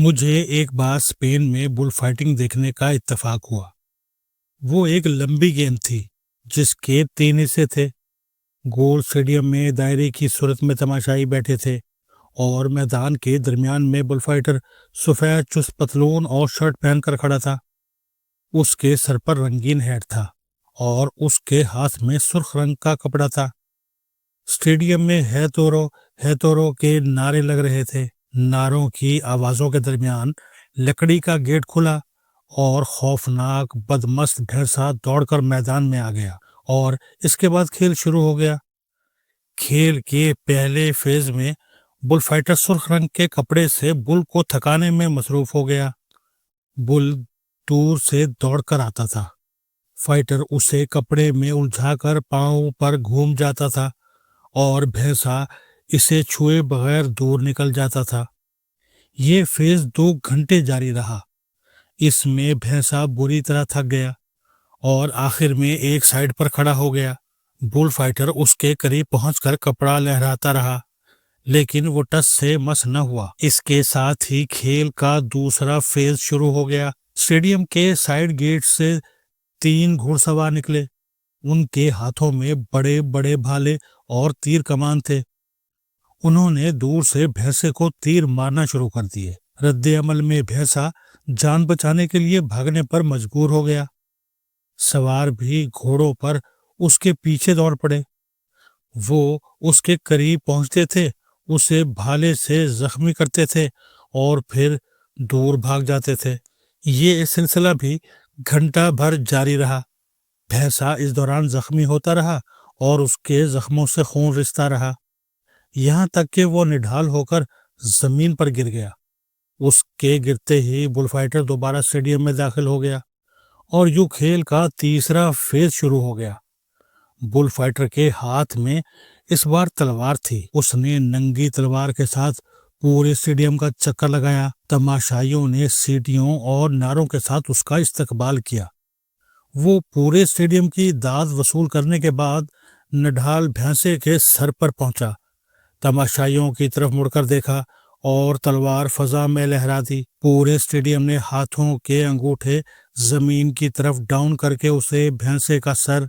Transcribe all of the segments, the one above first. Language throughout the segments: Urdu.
مجھے ایک بار اسپین میں بل فائٹنگ دیکھنے کا اتفاق ہوا۔ وہ ایک لمبی گیم تھی جس کے 3 حصے تھے۔ گول اسٹیڈیم میں دائرے کی صورت میں تماشائی بیٹھے تھے اور میدان کے درمیان میں بل فائٹر سفید چست پتلون اور شرٹ پہن کر کھڑا تھا۔ اس کے سر پر رنگین ہیٹ تھا اور اس کے ہاتھ میں سرخ رنگ کا کپڑا تھا۔ اسٹیڈیم میں ہے تو کے نعرے لگ رہے تھے۔ نعروں کی آوازوں کے درمیان لکڑی کا گیٹ کھلا اور خوفناک بدمست بھینسا دوڑ کر میدان میں آ گیا، اور اس کے بعد کھیل شروع ہو گیا۔ کھیل کے پہلے فیز میں بل فائٹر سرخ رنگ کے کپڑے سے بل کو تھکانے میں مصروف ہو گیا۔ بل دور سے دوڑ کر آتا تھا۔ فائٹر اسے کپڑے میں الجھا کر پاؤں پر گھوم جاتا تھا اور بھینسا اسے چھوئے بغیر دور نکل جاتا تھا۔ یہ فیز 2 گھنٹے جاری رہا۔ اس میں بھینسا بری طرح تھک گیا اور آخر میں ایک سائیڈ پر کھڑا ہو گیا۔ بل فائٹر اس کے قریب پہنچ کر کپڑا لہراتا رہا، لیکن وہ ٹس سے مس نہ ہوا۔ اس کے ساتھ ہی کھیل کا دوسرا فیز شروع ہو گیا۔ اسٹیڈیم کے سائیڈ گیٹ سے 3 گھوڑ سوار نکلے۔ ان کے ہاتھوں میں بڑے بڑے بھالے اور تیر کمان تھے۔ انہوں نے دور سے بھینسے کو تیر مارنا شروع کر دیے۔ رد عمل میں بھینسا جان بچانے کے لیے بھاگنے پر مجبور ہو گیا۔ سوار بھی گھوڑوں پر اس کے پیچھے دوڑ پڑے۔ وہ اس کے قریب پہنچتے تھے، اسے بھالے سے زخمی کرتے تھے اور پھر دور بھاگ جاتے تھے۔ یہ سلسلہ بھی گھنٹہ بھر جاری رہا۔ بھینسا اس دوران زخمی ہوتا رہا اور اس کے زخموں سے خون رستا رہا، یہاں تک کہ وہ نڈھال ہو کر زمین پر گر گیا۔ اس کے گرتے ہی بل فائٹر دوبارہ اسٹیڈیم میں داخل ہو گیا اور یوں کھیل کا تیسرا فیز شروع ہو گیا۔ بل فائٹر کے ہاتھ میں اس بار تلوار تھی۔ اس نے ننگی تلوار کے ساتھ پورے اسٹیڈیم کا چکر لگایا۔ تماشائیوں نے سیٹیوں اور نعروں کے ساتھ اس کا استقبال کیا۔ وہ پورے اسٹیڈیم کی داد وصول کرنے کے بعد نڈھال بھینسے کے سر پر پہنچا۔ تماشائیوں کی طرف مڑ کر دیکھا اور تلوار فضا میں لہرا دی۔ پورے اسٹیڈیم نے ہاتھوں کے انگوٹھے زمین کی طرف ڈاؤن کر کے اسے بھینسے کا سر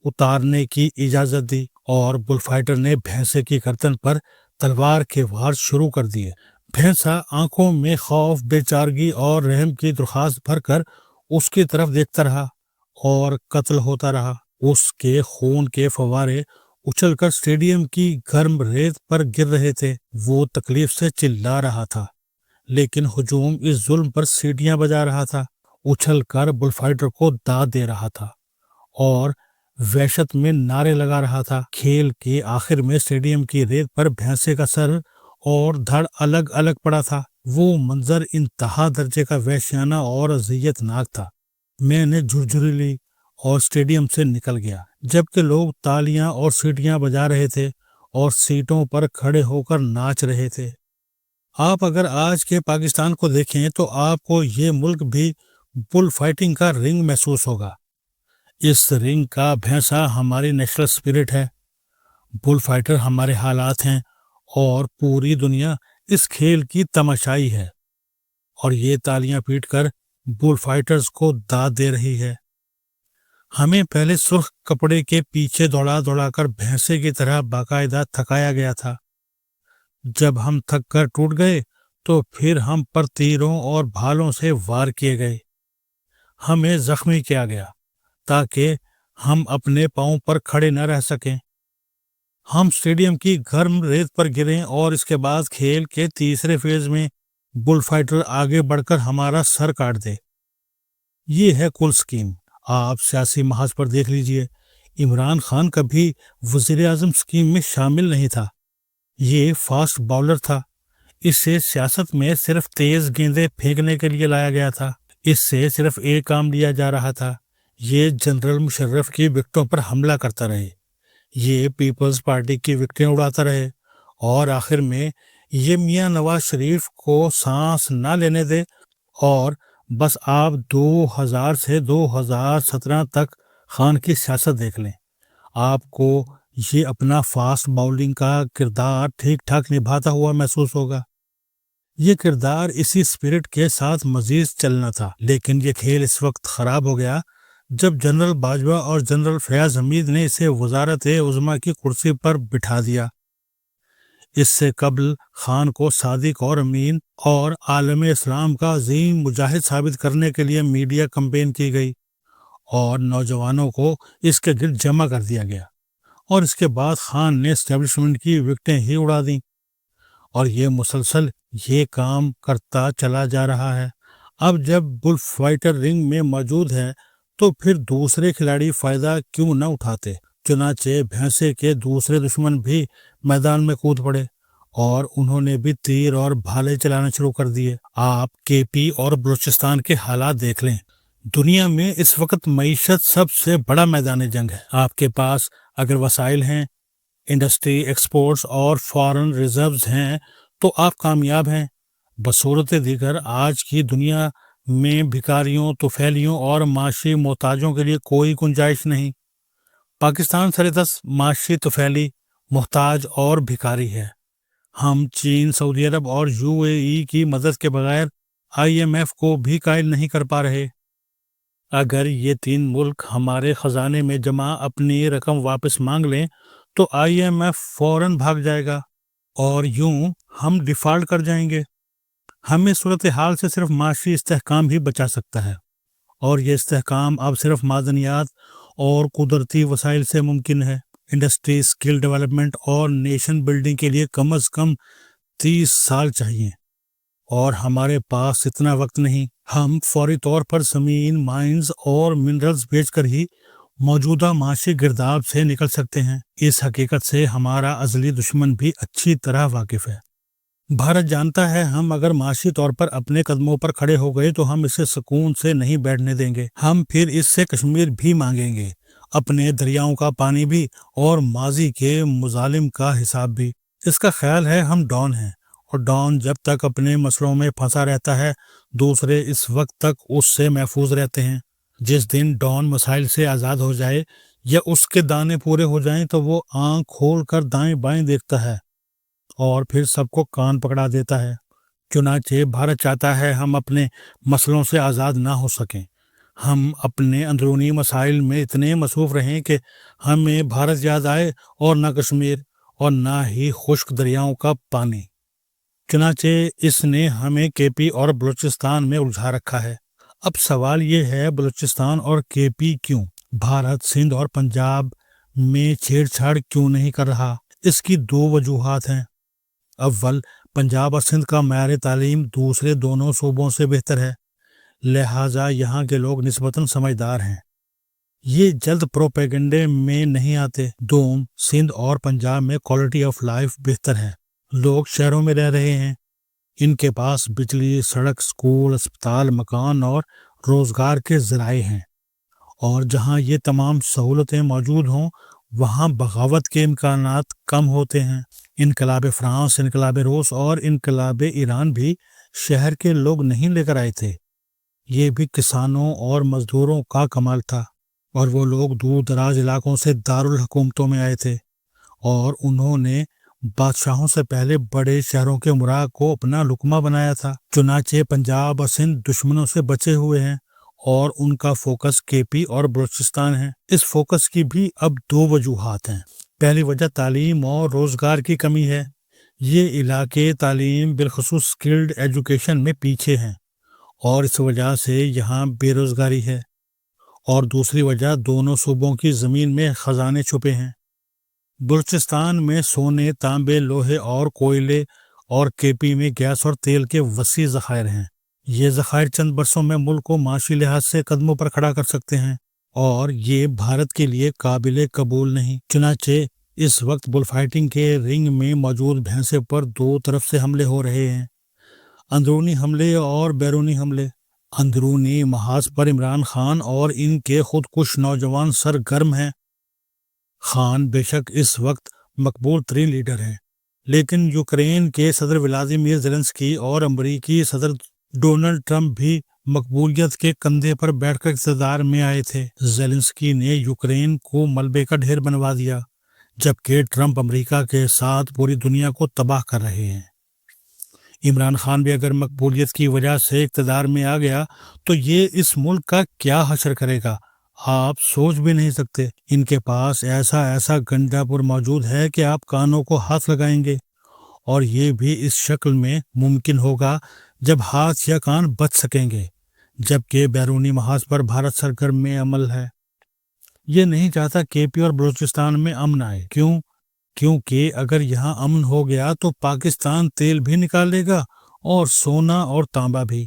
اتارنے کی اجازت دی، اور بل فائٹر نے بھینسے کی گردن پر تلوار کے وار شروع کر دیے۔ بھینسا آنکھوں میں خوف، بے چارگی اور رحم کی درخواست بھر کر اس کی طرف دیکھتا رہا اور قتل ہوتا رہا۔ اس کے خون کے فوارے اچھل کر اسٹیڈیم کی گرم ریت پر گر رہے تھے۔ وہ تکلیف سے چلا رہا تھا، لیکن ہجوم اس ظلم پر سیٹیاں بجا رہا تھا، اچھل کر بل فائٹر کو داد دے رہا تھا اور وحشت میں نعرے لگا رہا تھا۔ کھیل کے آخر میں اسٹیڈیم کی ریت پر بھینسے کا سر اور دھڑ الگ الگ پڑا تھا۔ وہ منظر انتہا درجے کا وحشیانہ اور اذیت ناک تھا۔ میں نے جھرجھری لی اور اسٹیڈیم سے نکل گیا، جبکہ لوگ تالیاں اور سیٹیاں بجا رہے تھے اور سیٹوں پر کھڑے ہو کر ناچ رہے تھے۔ آپ اگر آج کے پاکستان کو دیکھیں تو آپ کو یہ ملک بھی بل فائٹنگ کا رنگ محسوس ہوگا۔ اس رنگ کا بھینسا ہماری نیشنل اسپرٹ ہے، بل فائٹر ہمارے حالات ہیں، اور پوری دنیا اس کھیل کی تماشائی ہے، اور یہ تالیاں پیٹ کر بل فائٹرز کو داد دے رہی ہے۔ ہمیں پہلے سرخ کپڑے کے پیچھے دوڑا دوڑا کر بھینسے کی طرح باقاعدہ تھکایا گیا تھا۔ جب ہم تھک کر ٹوٹ گئے تو پھر ہم پر تیروں اور بھالوں سے وار کیے گئے۔ ہمیں زخمی کیا گیا تاکہ ہم اپنے پاؤں پر کھڑے نہ رہ سکیں۔ ہم اسٹیڈیم کی گرم ریت پر گرے اور اس کے بعد کھیل کے تیسرے فیز میں بل فائٹر آگے بڑھ کر ہمارا سر کاٹ دے۔ یہ ہے کل سکیم۔ آپ سیاسی محاذ پر دیکھ لیجئے، عمران خان کبھی وزیر اعظم سکیم میں شامل نہیں تھا۔ یہ فاسٹ باؤلر تھا۔ اس سے سیاست میں صرف تیز گیندیں پھینکنے کے لیے لایا گیا تھا۔ اس سے صرف ایک کام لیا جا رہا تھا، یہ جنرل مشرف کی وکٹوں پر حملہ کرتا رہے، یہ پیپلز پارٹی کی وکٹیں اڑاتا رہے، اور آخر میں یہ میاں نواز شریف کو سانس نہ لینے دے، اور بس آپ 2000 سے 2017 تک خان کی سیاست دیکھ لیں، آپ کو یہ اپنا فاسٹ باؤلنگ کا کردار ٹھیک ٹھاک نبھاتا ہوا محسوس ہوگا۔ یہ کردار اسی اسپرٹ کے ساتھ مزید چلنا تھا، لیکن یہ کھیل اس وقت خراب ہو گیا جب جنرل باجوہ اور جنرل فیاض حمید نے اسے وزارت عظمیٰ کی کرسی پر بٹھا دیا۔ اس سے قبل خان کو صادق اور امین اور عالم اسلام کا عظیم مجاہد ثابت کرنے کے لیے میڈیا کمپین کی گئی اور نوجوانوں کو اس کے گرد جمع کر دیا گیا، اور اس کے بعد خان نے اسٹیبلشمنٹ کی وکٹیں ہی اڑا دیں، اور یہ مسلسل یہ کام کرتا چلا جا رہا ہے۔ اب جب بل فائٹر رنگ میں موجود ہے تو پھر دوسرے کھلاڑی فائدہ کیوں نہ اٹھاتے؟ چنانچہ بھینسے کے دوسرے دشمن بھی میدان میں کود پڑے اور انہوں نے بھی تیر اور بھالے چلانا شروع کر دیے۔ آپ کے پی اور بلوچستان کے حالات دیکھ لیں۔ دنیا میں اس وقت معیشت سب سے بڑا میدان جنگ ہے۔ آپ کے پاس اگر وسائل ہیں، انڈسٹری، ایکسپورٹس اور فارن ریزروز ہیں تو آپ کامیاب ہیں۔ بصورت دیگر آج کی دنیا میں بھکاریوں، طفیلیوں اور معاشی محتاجوں کے لیے کوئی گنجائش نہیں۔ پاکستان سردست معاشی طفیلی، محتاج اور بھکاری ہے۔ ہم چین، سعودی عرب اور UAE کی مدد کے بغیر IMF کو بھی قائل نہیں کر پا رہے۔ اگر یہ تین ملک ہمارے خزانے میں جمع اپنی رقم واپس مانگ لیں تو IMF فوراً بھاگ جائے گا اور یوں ہم ڈیفالٹ کر جائیں گے۔ ہمیں صورتحال سے صرف معاشی استحکام ہی بچا سکتا ہے، اور یہ استحکام اب صرف معدنیات اور قدرتی وسائل سے ممکن ہے۔ انڈسٹری، اسکل ڈیولپمنٹ اور نیشن بلڈنگ کے لیے کم از کم 30 سال چاہیے، اور ہمارے پاس اتنا وقت نہیں۔ ہم فوری طور پر زمین، مائنز اور منرلز بیچ کر ہی موجودہ معاشی گرداب سے نکل سکتے ہیں۔ اس حقیقت سے ہمارا ازلی دشمن بھی اچھی طرح واقف ہے۔ بھارت جانتا ہے ہم اگر معاشی طور پر اپنے قدموں پر کھڑے ہو گئے تو ہم اسے سکون سے نہیں بیٹھنے دیں گے۔ ہم پھر اس سے کشمیر بھی مانگیں گے، اپنے دریاؤں کا پانی بھی اور ماضی کے مظالم کا حساب بھی۔ اس کا خیال ہے ہم ڈان ہیں، اور ڈان جب تک اپنے مسئلوں میں پھنسا رہتا ہے دوسرے اس وقت تک اس سے محفوظ رہتے ہیں۔ جس دن ڈان مسائل سے آزاد ہو جائے یا اس کے دانے پورے ہو جائیں تو وہ آنکھ کھول کر دائیں بائیں دیکھتا ہے اور پھر سب کو کان پکڑا دیتا ہے۔ چنانچہ بھارت چاہتا ہے ہم اپنے مسئلوں سے آزاد نہ ہو سکیں۔ ہم اپنے اندرونی مسائل میں اتنے مصروف رہیں کہ ہمیں بھارت یاد آئے اور نہ کشمیر، اور نہ ہی خشک دریاؤں کا پانی۔ چنانچہ اس نے ہمیں KP اور بلوچستان میں الجھا رکھا ہے۔ اب سوال یہ ہے بلوچستان اور KP کیوں؟ بھارت سندھ اور پنجاب میں چھیڑ چھاڑ کیوں نہیں کر رہا؟ اس کی دو وجوہات ہیں۔ اول، پنجاب اور سندھ کا معیار تعلیم دوسرے دونوں صوبوں سے بہتر ہے، لہٰذا یہاں کے لوگ نسبتاً سمجھدار ہیں، یہ جلد پروپیگنڈے میں نہیں آتے۔ دوم، سندھ اور پنجاب میں کوالٹی آف لائف بہتر ہے، لوگ شہروں میں رہ رہے ہیں، ان کے پاس بجلی، سڑک، اسکول، اسپتال، مکان اور روزگار کے ذرائع ہیں، اور جہاں یہ تمام سہولتیں موجود ہوں وہاں بغاوت کے امکانات کم ہوتے ہیں۔ انقلاب فرانس، انقلاب روس اور انقلاب ایران بھی شہر کے لوگ نہیں لے کر آئے تھے، یہ بھی کسانوں اور مزدوروں کا کمال تھا، اور وہ لوگ دور دراز علاقوں سے دارالحکومتوں میں آئے تھے، اور انہوں نے بادشاہوں سے پہلے بڑے شہروں کے امراء کو اپنا لقمہ بنایا تھا۔ چنانچہ پنجاب اور سندھ دشمنوں سے بچے ہوئے ہیں اور ان کا فوکس KP اور بلوچستان ہے۔ اس فوکس کی بھی اب دو وجوہات ہیں۔ پہلی وجہ تعلیم اور روزگار کی کمی ہے، یہ علاقے تعلیم بالخصوص اسکلڈ ایجوکیشن میں پیچھے ہیں اور اس وجہ سے یہاں بے روزگاری ہے۔ اور دوسری وجہ دونوں صوبوں کی زمین میں خزانے چھپے ہیں۔ بلوچستان میں سونے، تانبے، لوہے اور کوئلے، اور KP میں گیس اور تیل کے وسیع ذخائر ہیں۔ یہ ذخائر چند برسوں میں ملک کو معاشی لحاظ سے قدموں پر کھڑا کر سکتے ہیں، اور یہ بھارت کے لیے قابل قبول نہیں۔ چنانچہ اس وقت بل فائٹنگ کے رنگ میں موجود بھینسے پر دو طرف سے حملے ہو رہے ہیں، اندرونی حملے اور بیرونی حملے۔ اندرونی محاذ پر عمران خان اور ان کے خود کش نوجوان سرگرم ہیں۔ خان بے شک اس وقت مقبول ترین لیڈر ہیں، لیکن یوکرین کے صدر ولادیمیر زیلنسکی اور امریکی صدر ڈونلڈ ٹرمپ بھی مقبولیت کے کندھے پر بیٹھ کر اقتدار میں آئے تھے۔ زیلنسکی نے یوکرین کو ملبے کا ڈھیر بنوا دیا، جبکہ ٹرمپ امریکہ کے ساتھ پوری دنیا کو تباہ کر رہے ہیں۔ عمران خان بھی اگر مقبولیت کی وجہ سے اقتدار میں آ گیا تو یہ اس ملک کا کیا حشر کرے گا، آپ سوچ بھی نہیں سکتے۔ ان کے پاس ایسا گنجا پور موجود ہے کہ آپ کانوں کو ہاتھ لگائیں گے، اور یہ بھی اس شکل میں ممکن ہوگا جب ہاتھ یا کان بچ سکیں گے، جبکہ بیرونی محاذ پر بھارت سرگرم میں عمل ہے۔ یہ نہیں چاہتا کے پی اور بلوچستان میں امن آئے۔ کیونکہ اگر یہاں امن ہو گیا تو پاکستان تیل بھی نکالے گا اور سونا اور تانبا بھی،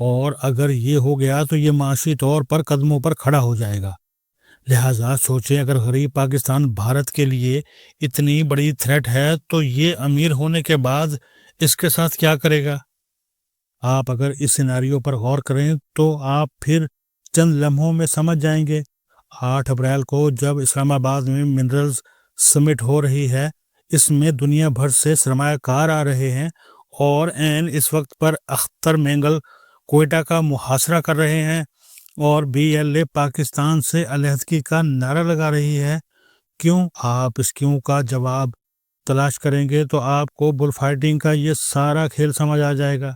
اور اگر یہ ہو گیا تو یہ معاشی طور پر قدموں پر کھڑا ہو جائے گا۔ لہٰذا سوچیں، اگر غریب پاکستان بھارت کے لیے اتنی بڑی تھریٹ ہے تو یہ امیر ہونے کے بعد اس کے ساتھ کیا کرے گا؟ آپ اگر اس سیناریو پر غور کریں تو آپ پھر چند لمحوں میں سمجھ جائیں گے۔ 8 اپریل کو جب اسلام آباد میں منرلز سمٹ ہو رہی ہے، اس میں دنیا بھر سے سرمایہ کار آ رہے ہیں، اور عین اس وقت پر اختر مینگل کوئٹہ کا محاصرہ کر رہے ہیں، اور BLA پاکستان سے علیحدگی کا نعرہ لگا رہی ہے۔ کیوں؟ آپ اس کیوں کا جواب تلاش کریں گے تو آپ کو بل فائٹنگ کا یہ سارا کھیل سمجھ آ جائے گا۔